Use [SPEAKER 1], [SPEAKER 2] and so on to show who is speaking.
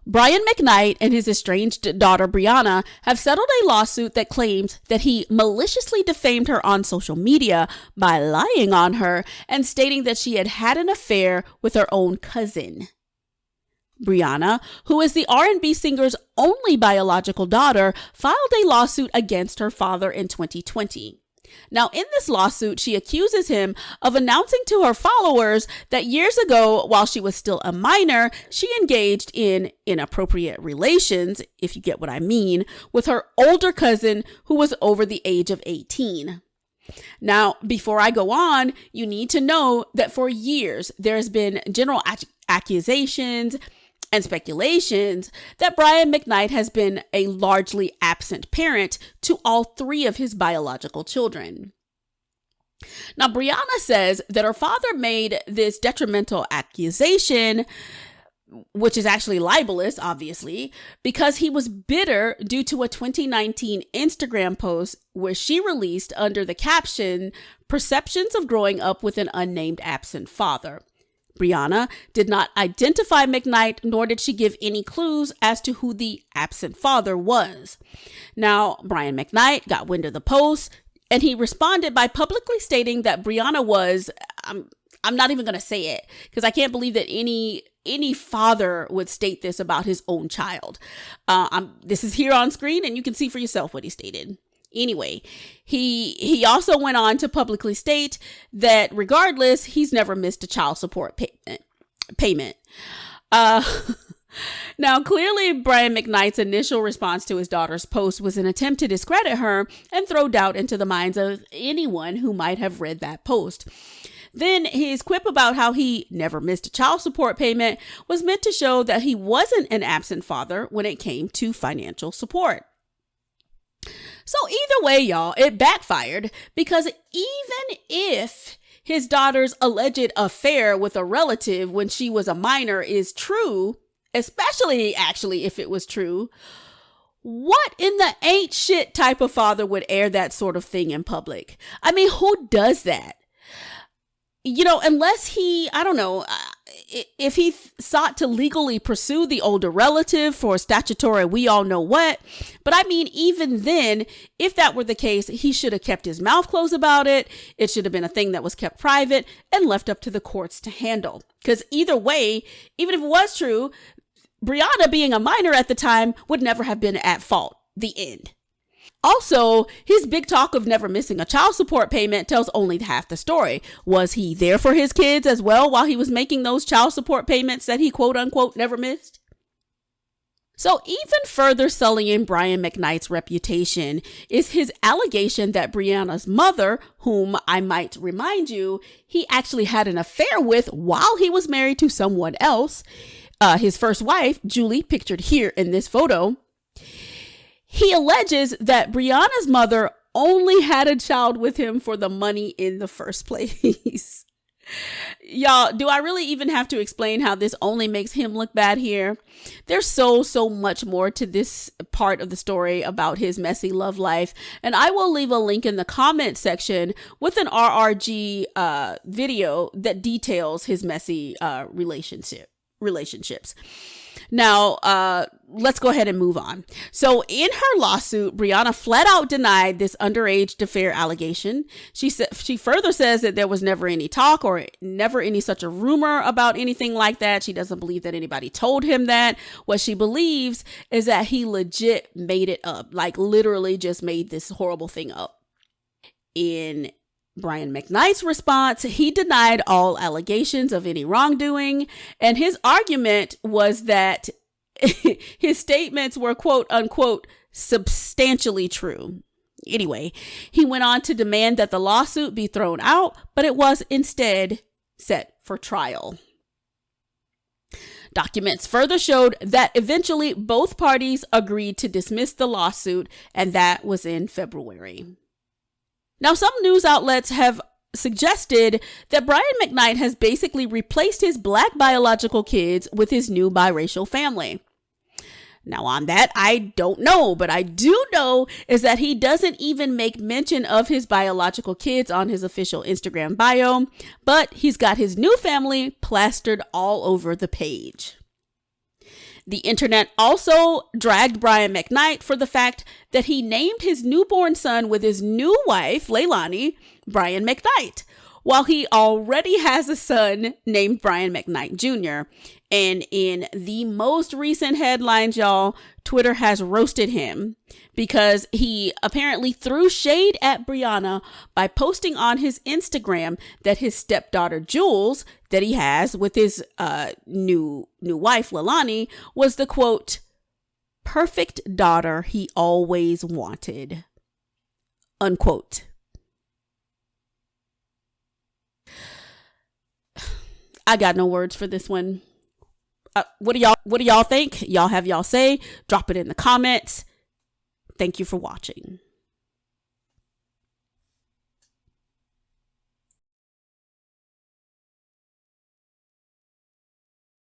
[SPEAKER 1] Brian McKnight and his estranged daughter Briana have settled a lawsuit that claims that he maliciously defamed her on social media by lying on her and stating that she had had an affair with her own cousin. Briana, who is the R&B singer's only biological daughter, filed a lawsuit against her father in 2020. Now, in this lawsuit, she accuses him of announcing to her followers that years ago, while she was still a minor, she engaged in inappropriate relations, if you get what I mean, with her older cousin who was over the age of 18. Now, before I go on, you need to know that for years, there's been general accusations and speculations that Brian McKnight has been a largely absent parent to all three of his biological children. Now, Briana says that her father made this detrimental accusation, which is actually libelous, obviously, because he was bitter due to a 2019 Instagram post where she released under the caption, "Perceptions of growing up with an unnamed absent father." Briana did not identify McKnight, nor did she give any clues as to who the absent father was. Now, Brian McKnight got wind of the post, and he responded by publicly stating that Briana was, I'm not even going to say it, because I can't believe that any father would state this about his own child. This is here on screen, and you can see for yourself what he stated. Anyway, he also went on to publicly state that regardless, he's never missed a child support payment. Now, clearly, Brian McKnight's initial response to his daughter's post was an attempt to discredit her and throw doubt into the minds of anyone who might have read that post. Then his quip about how he never missed a child support payment was meant to show that he wasn't an absent father when it came to financial support. So either way, y'all, it backfired, because even if his daughter's alleged affair with a relative when she was a minor is true, especially actually if it was true, what in the ain't shit type of father would air that sort of thing in public? I mean, who does that? You know, unless he, I don't know, if he sought to legally pursue the older relative for statutory, we all know what. But I mean, even then, if that were the case, he should have kept his mouth closed about it. It should have been a thing that was kept private and left up to the courts to handle. Because either way, even if it was true, Briana being a minor at the time would never have been at fault. The end. Also, his big talk of never missing a child support payment tells only half the story. Was he there for his kids as well while he was making those child support payments that he quote unquote never missed? So even further sullying Brian McKnight's reputation is his allegation that Briana's mother, whom I might remind you, he actually had an affair with while he was married to someone else, his first wife, Julie, pictured here in this photo. He alleges that Briana's mother only had a child with him for the money in the first place. Y'all, do I really even have to explain how this only makes him look bad here? There's so much more to this part of the story about his messy love life, and I will leave a link in the comment section with an RRG video that details his messy relationships. Now, let's go ahead and move on. So in her lawsuit, Briana flat out denied this underage affair allegation. She further says that there was never any talk or never any such a rumor about anything like that. She doesn't believe that anybody told him that. What she believes is that he legit made it up, like literally just made this horrible thing up. In Brian McKnight's response, he denied all allegations of any wrongdoing, and his argument was that his statements were quote unquote substantially true. Anyway, he went on to demand that the lawsuit be thrown out, but it was instead set for trial. Documents further showed that eventually both parties agreed to dismiss the lawsuit, and that was in February. Now, some news outlets have suggested that Brian McKnight has basically replaced his black biological kids with his new biracial family. Now, on that, I don't know, but I do know is that he doesn't even make mention of his biological kids on his official Instagram bio, but he's got his new family plastered all over the page. The internet also dragged Brian McKnight for the fact that he named his newborn son with his new wife, Leilani, Brian McKnight, while he already has a son named Brian McKnight Jr. And in the most recent headlines, y'all, Twitter has roasted him because he apparently threw shade at Briana by posting on his Instagram that his stepdaughter Jules, that he has with his new wife Leilani, was the quote, perfect daughter he always wanted, unquote. I got no words for this one. What do y'all think? Y'all have y'all say. Drop it in the comments. Thank you for watching.